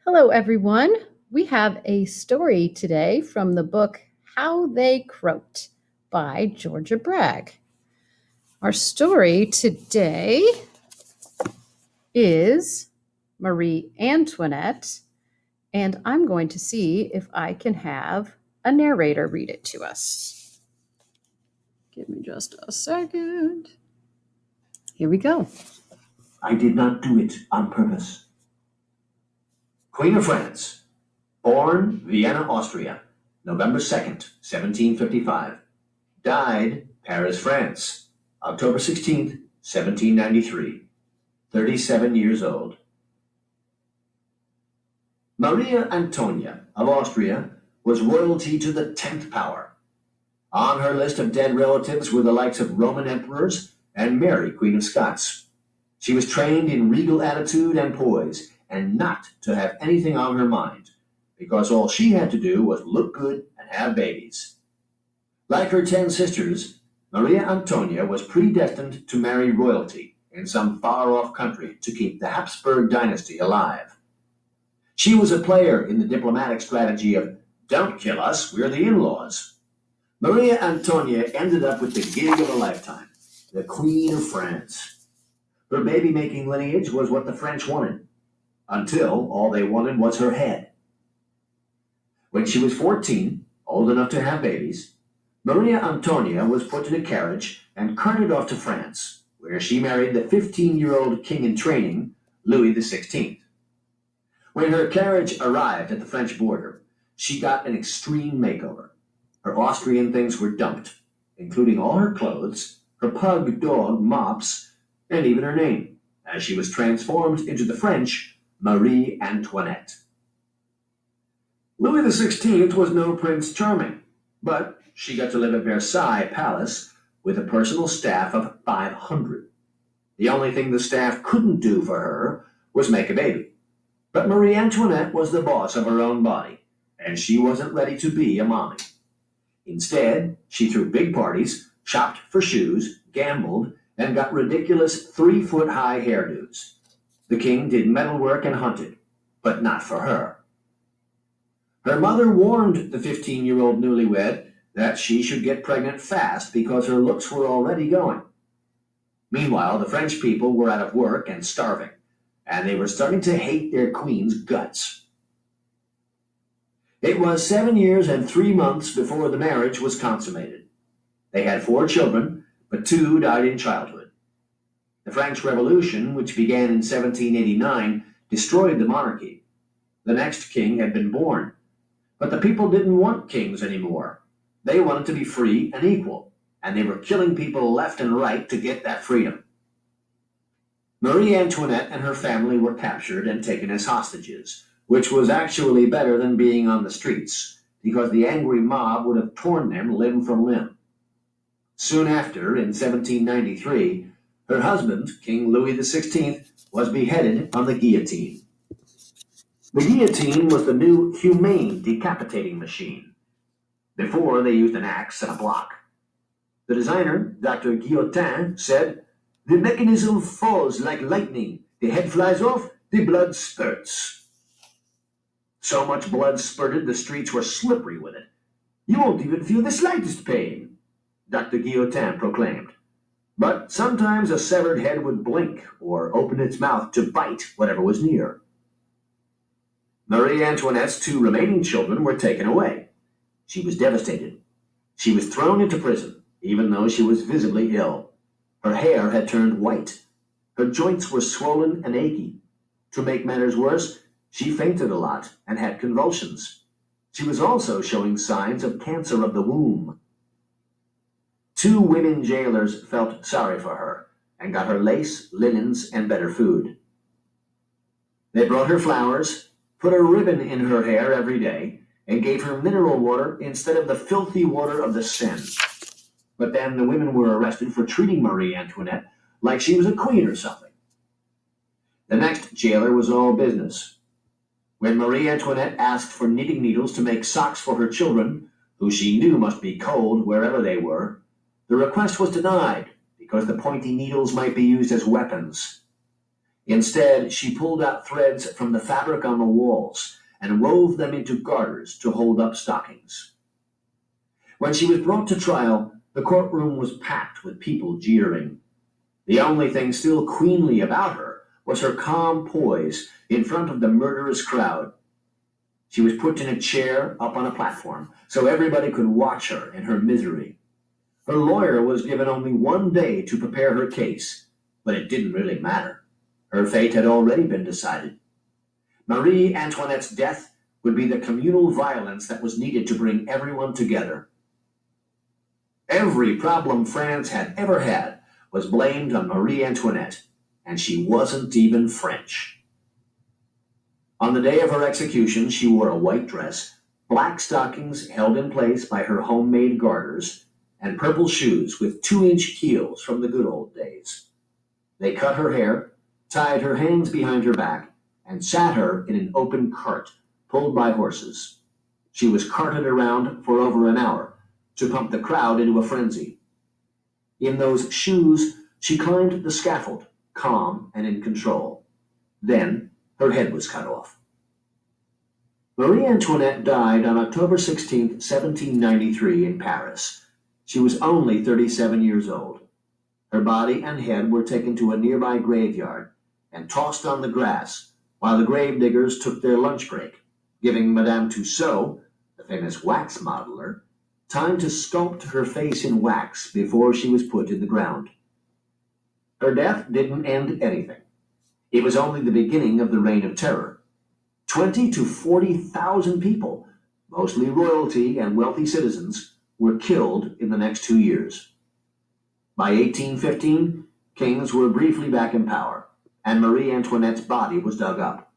Hello, everyone. We have a story today from the book How They Croaked by Georgia Bragg. Our story today is Marie Antoinette, and I'm going to see if I can have a narrator read it to us. Give me just a second. Here we go. I did not do it on purpose. Queen of France, born Vienna, Austria, November 2nd, 1755. Died Paris, France, October 16th, 1793. 37 years old. Marie Antoinette of Austria was royalty to the 10th power. On her list of dead relatives were the likes of Roman emperors and Mary, Queen of Scots. She was trained in regal attitude and poise, and not to have anything on her mind, because all she had to do was look good and have babies. Like her 10 sisters, Maria Antonia was predestined to marry royalty in some far-off country to keep the Habsburg dynasty alive. She was a player in the diplomatic strategy of, "Don't kill us, we're the in-laws." Maria Antonia ended up with the gig of a lifetime, the Queen of France. Her baby-making lineage was what the French wanted, until all they wanted was her head. When she was 14, old enough to have babies, Maria Antonia was put in a carriage and carted off to France, where she married the 15-year-old king in training, Louis XVI. When her carriage arrived at the French border, she got an extreme makeover. Her Austrian things were dumped, including all her clothes, her pug dog Mops, and even her name, as she was transformed into the French Marie Antoinette. Louis XVI was no Prince Charming, but she got to live at Versailles Palace with a personal staff of 500. The only thing the staff couldn't do for her was make a baby. But Marie Antoinette was the boss of her own body, and she wasn't ready to be a mommy. Instead, she threw big parties, shopped for shoes, gambled, and got ridiculous 3-foot-high hairdos. The king did metalwork and hunted, but not for her. Her mother warned the 15-year-old newlywed that she should get pregnant fast because her looks were already going. Meanwhile, the French people were out of work and starving, and they were starting to hate their queen's guts. It was 7 years and 3 months before the marriage was consummated. They had 4 children, but 2 died in childhood. The French Revolution, which began in 1789, destroyed the monarchy. The next king had been born, but the people didn't want kings anymore. They wanted to be free and equal, and they were killing people left and right to get that freedom. Marie Antoinette and her family were captured and taken as hostages, which was actually better than being on the streets, because the angry mob would have torn them limb from limb. Soon after, in 1793, her husband, King Louis XVI, was beheaded on the guillotine. The guillotine was the new humane decapitating machine. Before, they used an axe and a block. The designer, Dr. Guillotin, said, "The mechanism falls like lightning. The head flies off, the blood spurts." So much blood spurted, the streets were slippery with it. "You won't even feel the slightest pain," Dr. Guillotin proclaimed. But sometimes a severed head would blink or open its mouth to bite whatever was near. Marie Antoinette's 2 remaining children were taken away. She was devastated. She was thrown into prison, even though she was visibly ill. Her hair had turned white. Her joints were swollen and achy. To make matters worse, she fainted a lot and had convulsions. She was also showing signs of cancer of the womb. 2 women jailers felt sorry for her and got her lace, linens, and better food. They brought her flowers, put a ribbon in her hair every day, and gave her mineral water instead of the filthy water of the Seine. But then the women were arrested for treating Marie Antoinette like she was a queen or something. The next jailer was all business. When Marie Antoinette asked for knitting needles to make socks for her children, who she knew must be cold wherever they were, the request was denied because the pointy needles might be used as weapons. Instead, she pulled out threads from the fabric on the walls and wove them into garters to hold up stockings. When she was brought to trial, the courtroom was packed with people jeering. The only thing still queenly about her was her calm poise in front of the murderous crowd. She was put in a chair up on a platform so everybody could watch her in her misery. Her lawyer was given only 1 day to prepare her case, but it didn't really matter. Her fate had already been decided. Marie Antoinette's death would be the communal violence that was needed to bring everyone together. Every problem France had ever had was blamed on Marie Antoinette, and she wasn't even French. On the day of her execution, she wore a white dress, black stockings held in place by her homemade garters, and purple shoes with 2-inch heels from the good old days. They cut her hair, tied her hands behind her back, and sat her in an open cart pulled by horses. She was carted around for over an hour to pump the crowd into a frenzy. In those shoes, she climbed the scaffold, calm and in control. Then her head was cut off. Marie Antoinette died on October 16, 1793, in Paris. She was only 37 years old. Her body and head were taken to a nearby graveyard and tossed on the grass while the gravediggers took their lunch break, giving Madame Tussaud, the famous wax modeler, time to sculpt her face in wax before she was put in the ground. Her death didn't end anything. It was only the beginning of the Reign of Terror. 20 to 40,000 people, mostly royalty and wealthy citizens, were killed in the next 2 years. By 1815, kings were briefly back in power, and Marie Antoinette's body was dug up.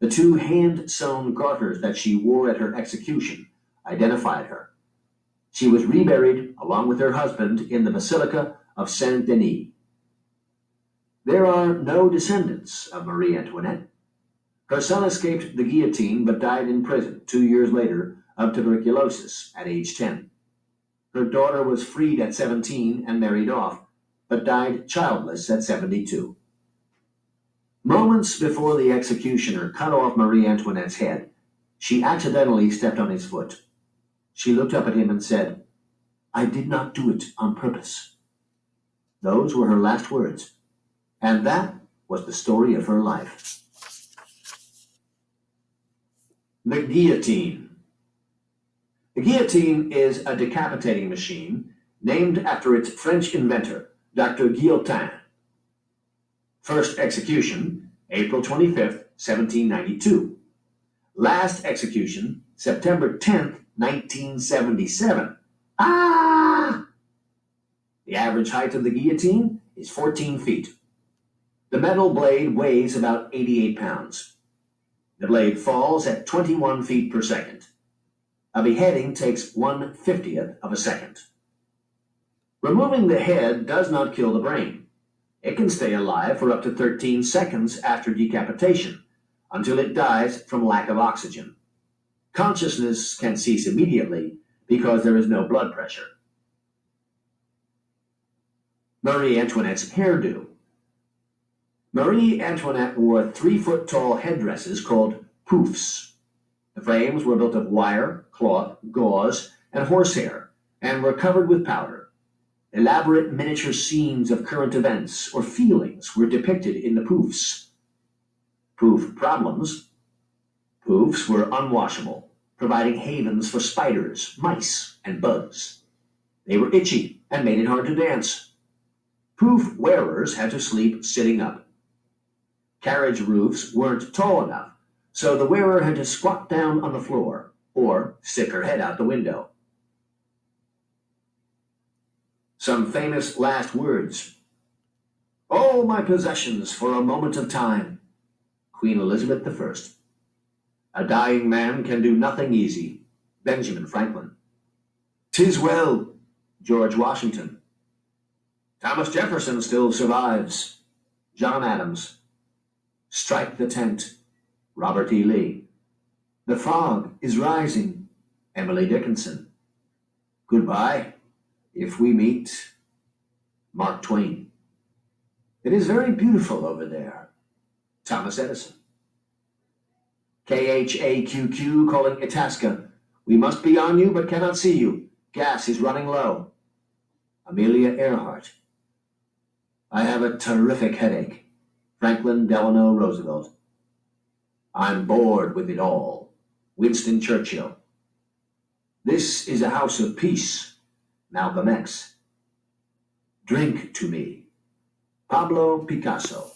The 2 hand-sewn garters that she wore at her execution identified her. She was reburied along with her husband in the Basilica of Saint-Denis. There are no descendants of Marie Antoinette. Her son escaped the guillotine but died in prison 2 years later of tuberculosis at age 10. Her daughter was freed at 17 and married off, but died childless at 72. Moments before the executioner cut off Marie Antoinette's head, she accidentally stepped on his foot. She looked up at him and said, "I did not do it on purpose." Those were her last words, and that was the story of her life. The guillotine. The guillotine is a decapitating machine named after its French inventor, Dr. Guillotin. First execution, April 25th, 1792. Last execution, September 10th, 1977. Ah! The average height of the guillotine is 14 feet. The metal blade weighs about 88 pounds. The blade falls at 21 feet per second. A beheading takes 1/50th of a second. Removing the head does not kill the brain. It can stay alive for up to 13 seconds after decapitation, until it dies from lack of oxygen. Consciousness can cease immediately because there is no blood pressure. Marie Antoinette's hairdo. Marie Antoinette wore 3-foot-tall headdresses called poufs. The frames were built of wire, cloth, gauze, and horsehair, and were covered with powder. Elaborate miniature scenes of current events or feelings were depicted in the poufs. Pouf problems. Poufs were unwashable, providing havens for spiders, mice, and bugs. They were itchy and made it hard to dance. Pouf wearers had to sleep sitting up. Carriage roofs weren't tall enough, so the wearer had to squat down on the floor or stick her head out the window. Some famous last words. "All my possessions for a moment of time." Queen Elizabeth I. "A dying man can do nothing easy." Benjamin Franklin. "'Tis well." George Washington. "Thomas Jefferson still survives." John Adams. "Strike the tent." Robert E. Lee. "The fog is rising." Emily Dickinson. "Goodbye, if we meet." Mark Twain. "It is very beautiful over there." Thomas Edison. KHAQQ calling Itasca. We must be on you but cannot see you. Gas is running low. Amelia Earhart. I have a terrific headache. Franklin Delano Roosevelt. I'm bored with it all. Winston Churchill. This is a house of peace. Malcolm X. Drink to me. Pablo Picasso.